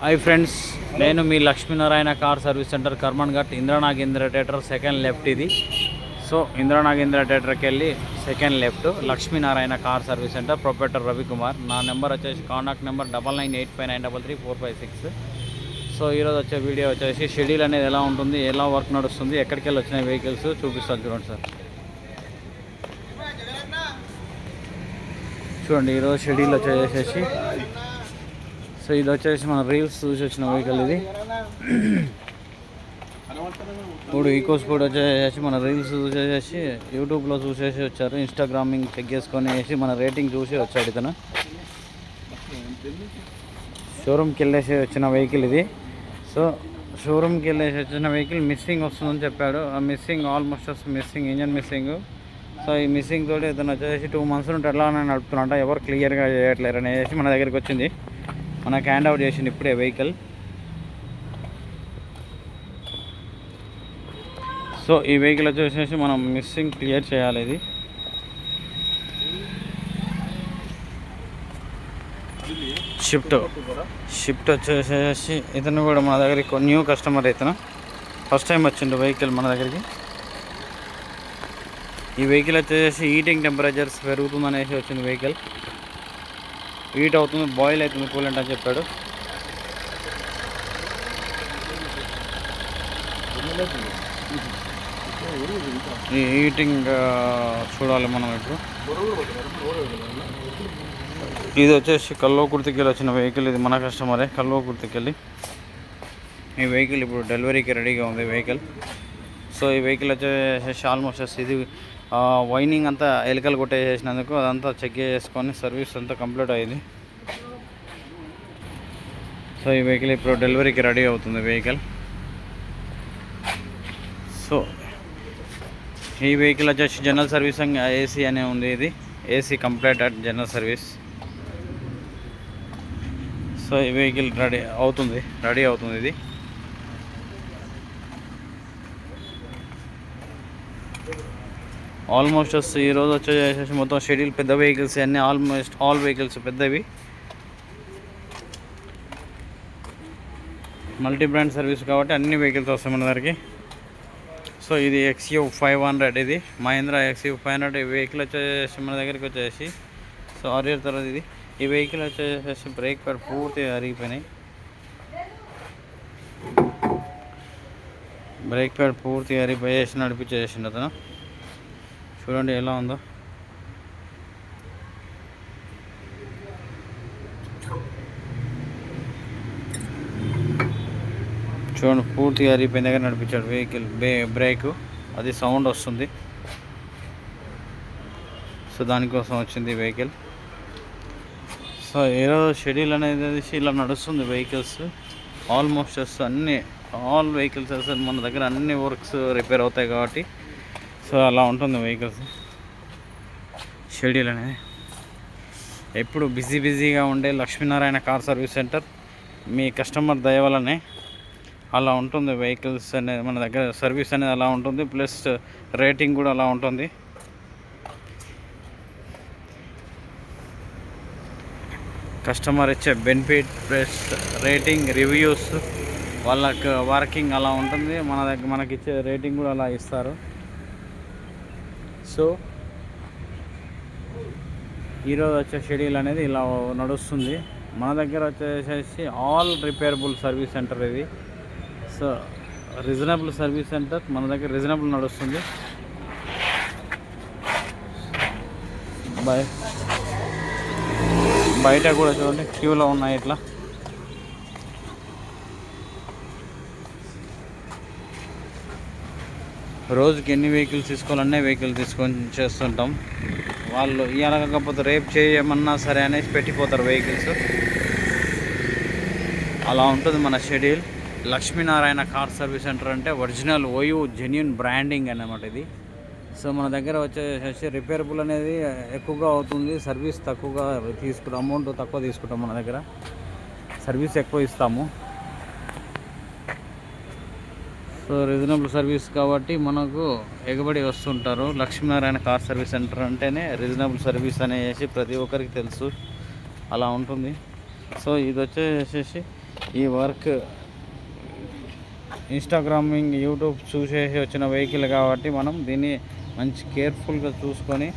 Hi friends, నేను మీ Lakshminarayana car service centre Karmanghat Indranagendra theatre second left ఇది. సో ఇంద్రనాగేంద్ర థియేటర్కి వెళ్ళి second left Lakshminarayana car service centre, proprietor Ravikumar. నా నెంబర్ వచ్చేసి కాంటాక్ట్ నెంబర్ 9985933536. సో ఈరోజు వచ్చే వీడియో వచ్చేసి షెడ్యూల్ అనేది ఎలా ఉంటుంది, ఎలా వర్క్ నడుస్తుంది, ఎక్కడికి వెళ్ళి వచ్చిన వెహికల్స్ చూపిస్తాను. చూడండి సార్, చూడండి ఈరోజు షెడ్యూల్ వచ్చేసి. సో ఇది వచ్చేసి మన రీల్స్ చూసి వచ్చిన వెహికల్ ఇది. ఇప్పుడు ఈకో స్పోర్ట్ వచ్చేసి మన రీల్స్ చూసేసి యూట్యూబ్లో చూసేసి వచ్చారు. ఇన్స్టాగ్రామింగ్ చెక్ చేసుకొని వేసి మన రేటింగ్ చూసి వచ్చాడు ఇతను. షోరూమ్కి వెళ్ళేసి వచ్చిన వెహికల్ ఇది. సో షోరూమ్కి వెళ్ళేసి వచ్చిన వెహికల్ మిస్సింగ్ వస్తుందని చెప్పాడు. ఆ missing almost missing, engine missing. So ఈ మిస్సింగ్ తోటి ఇతను వచ్చేసి 2 months నుండి ఎలా నడుపుతున్నట్ట, ఎవరు క్లియర్గా చేయట్లేరు అనేసి మన దగ్గరికి వచ్చింది. మనకు హ్యాండ్ అవుట్ చేసింది ఇప్పుడే వెహికల్. సో ఈ వెహికల్ వచ్చేసి మనం మిస్సింగ్ క్లియర్ చేయాలి. ఇది షిఫ్ట్ వచ్చేసి ఇతను కూడా మన దగ్గరికి న్యూ కస్టమర్. ఇతను ఫస్ట్ టైం వచ్చిండు వెహికల్ మన దగ్గరికి. ఈ వెహికల్ వచ్చేసి హీటింగ్ టెంపరేచర్స్ పెరుగుతుందనేసి వచ్చింది వెహికల్. హీట్ అవుతుంది, బాయిల్ అవుతుంది కూలెంట్ అని చెప్పాడు. ఈ హీటింగ్ చూడాలి మనం ఇప్పుడు. ఇది వచ్చేసి కల్వకుర్తికి వెళ్ళి వచ్చిన వెహికల్. ఇది మన కస్టమరే, కల్వకుర్తికి వెళ్ళి. ఈ వెహికల్ ఇప్పుడు డెలివరీకి రెడీగా ఉంది వెహికల్. సో ఈ వెహికల్ వచ్చేసి ఆల్మోస్ట్ ఇది వైనింగ్ అంతా ఎలకలు కొట్టేసేసినందుకు అదంతా చెక్ చేసుకొని సర్వీస్ అంతా కంప్లీట్ అయింది. సో ఈ వెహికల్ ఇప్పుడు డెలివరీకి రెడీ అవుతుంది వెహికల్. సో ఈ వెహికల్ వచ్చేసి జనరల్ సర్వీసింగ్ ఏసీ అనే ఉంది. ఇది AC complete at general service. So ఈ వెహికల్ రెడీ అవుతుంది ఇది. ఆల్మోస్ట్ ఈరోజు వచ్చేసి మొత్తం షెడ్యూల్ పెద్ద వెహికల్స్ అన్నీ, ఆల్మోస్ట్ ఆల్ వెహికల్స్ పెద్దవి. మల్టీ బ్రాండ్ సర్వీస్ కాబట్టి అన్ని వెహికల్స్ వస్తాయి మన దగ్గరికి. సో ఇది XU500, ఇది మహీంద్రా XU500 వెహికల్ వచ్చేసి మన దగ్గరికి వచ్చేసి. సో 6 years తర్వాత ఇది. ఈ వెహికల్ వచ్చేసి బ్రేక్ ప్యాడ్ పూర్తిగా అరిగిపోయినాయి. బ్రేక్ ప్యాడ్ పూర్తిగా అరిగిపోయేసి నడిపించేసిండు అతను. చూడండి ఎలా ఉందో. చూడండి పూర్తిగా అరిగిపోయిన దగ్గర నడిపించాడు వెహికల్. బ్రేక్ అది సౌండ్ వస్తుంది. సో దానికోసం వచ్చింది వెహికల్. సో ఈరోజు షెడ్యూల్ అనేది ఇలా నడుస్తుంది వెహికల్స్. ఆల్మోస్ట్ ఆల్ వెహికల్స్ అసలు మన దగ్గర అన్ని వర్క్స్ రిపేర్ అవుతాయి కాబట్టి సో అలా ఉంటుంది వెహికల్స్ షెడ్యూల్ అనేది. ఎప్పుడు బిజీగా ఉండే లక్ష్మీనారాయణ కార్ సర్వీస్ సెంటర్ మీ కస్టమర్ దయ వల్లనే అలా ఉంటుంది. వెహికల్స్ అనేది మన దగ్గర సర్వీస్ అనేది అలా ఉంటుంది, ప్లస్ రేటింగ్ కూడా అలా ఉంటుంది. కస్టమర్ ఇచ్చే బెనిఫిట్ ప్లస్ రేటింగ్ రివ్యూస్ వాళ్ళకి వర్కింగ్ అలా ఉంటుంది. మనకి ఇచ్చే రేటింగ్ కూడా అలా ఇస్తారు. సో ఈరోజు వచ్చే షెడ్యూల్ అనేది ఇలా నడుస్తుంది. మన దగ్గర వచ్చేసి ఆల్ రిపేరబుల్ సర్వీస్ సెంటర్ ఇది. సో రీజనబుల్ సర్వీస్ సెంటర్ మన దగ్గర రీజనబుల్ నడుస్తుంది. బయట కూడా చూడండి క్యూలో ఉన్నాయి. ఇట్లా రోజుకి ఎన్ని వెహికల్స్ తీసుకోవాలనే వెహికల్ తీసుకొని చేస్తుంటాం. వాళ్ళు ఇవ్వకపోతే రేపు చేయమన్నా సరే అనేసి పెట్టిపోతారు వెహికల్స్. అలా ఉంటుంది మన schedule. Lakshminarayana car service centre అంటే ఒరిజినల్ ఓయూ జెన్యూన్ బ్రాండింగ్ అన్నమాట ఇది. సో మన దగ్గర వచ్చేసి రిపేరబుల్ అనేది ఎక్కువగా అవుతుంది, సర్వీస్ తక్కువగా తీసుకుంటాం, అమౌంట్ తక్కువ తీసుకుంటాం. మన దగ్గర సర్వీస్ ఎక్కువ ఇస్తాము. సో రీజనబుల్ సర్వీస్ కాబట్టి మనకు ఎగబడి వస్తుంటారు. లక్ష్మీనారాయణ కార్ సర్వీస్ సెంటర్ అంటేనే రీజనబుల్ సర్వీస్ అనేసి ప్రతి ఒక్కరికి తెలుసు. అలా ఉంటుంది. సో ఇది వచ్చేసి ఈ వర్క్ ఇన్స్టాగ్రామింగ్ యూట్యూబ్ చూసేసి వచ్చిన వెహికల్ కాబట్టి మనం దీన్ని మంచి కేర్ఫుల్గా చూసుకొని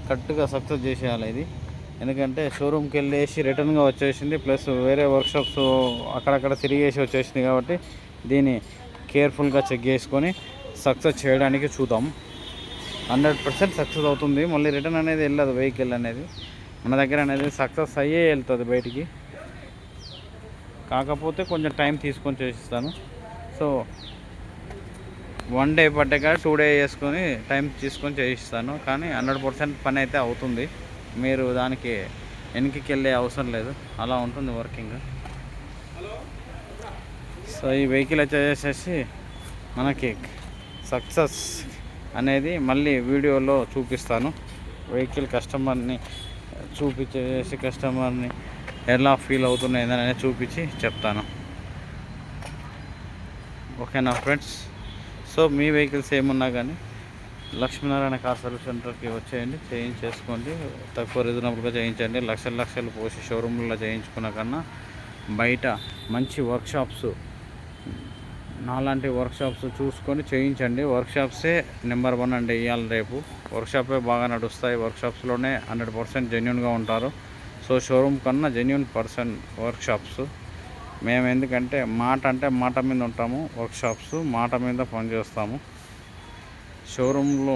కరెక్ట్గా సక్సెస్ చేసేయాలి ఇది. ఎందుకంటే షోరూమ్కి వెళ్ళేసి రిటర్న్గా వచ్చేసింది, ప్లస్ వేరే వర్క్షాప్స్ అక్కడక్కడ తిరిగేసి వచ్చేసింది కాబట్టి దీన్ని కేర్ఫుల్గా చెక్ చేసుకొని సక్సెస్ చేయడానికి చూద్దాం. 100% సక్సెస్ అవుతుంది. మళ్ళీ రిటర్న్ అనేది వెళ్ళదు వెహికల్ అనేది, మన దగ్గర అనేది సక్సెస్ అయ్యే వెళ్తుంది బయటికి. కాకపోతే కొంచెం టైం తీసుకొని చేసిస్తాను. సో 1 డే పట్టే కాదు 2 డే చేసుకొని టైం తీసుకొని చేయిస్తాను. కానీ 100% పని అయితే అవుతుంది. మీరు దానికి వెనక్కి వెళ్ళే అవసరం లేదు, అలా ఉంటుంది వర్కింగ్. సో ఈ వెహికల్ వచ్చేసేసి మనకి సక్సెస్ అనేది మళ్ళీ వీడియోలో చూపిస్తాను. వెహికల్ కస్టమర్ని చూపించేసి కస్టమర్ని ఎలా ఫీల్ అవుతున్నాయి అనేది చూపించి చెప్తాను. ఓకేనా ఫ్రెండ్స్? సో మీ వెహికల్స్ ఏమున్నా కానీ లక్ష్మీనారాయణ కార్ సర్వీస్ సెంటర్కి వచ్చేయండి, చేయించేసుకోండి. తక్కువ రీజనబుల్గా చేయించండి. లక్షలు పోసి షోరూమ్లలో చేయించుకున్న కన్నా బయట మంచి వర్క్షాప్స్, నాలాంటి వర్క్షాప్స్ చూసుకొని చేయించండి. వర్క్షాప్సే నెంబర్ 1 అండి. ఇవాళ రేపు వర్క్షాపే బాగా నడుస్తాయి. వర్క్షాప్స్లోనే 100% జెన్యున్గా ఉంటారు. సో షోరూమ్ కన్నా జెన్యున్ పర్సన్ వర్క్షాప్స్. మేము ఎందుకంటే మాట మీద ఉంటాము. వర్క్షాప్స్ మాట మీద పనిచేస్తాము. షోరూంలో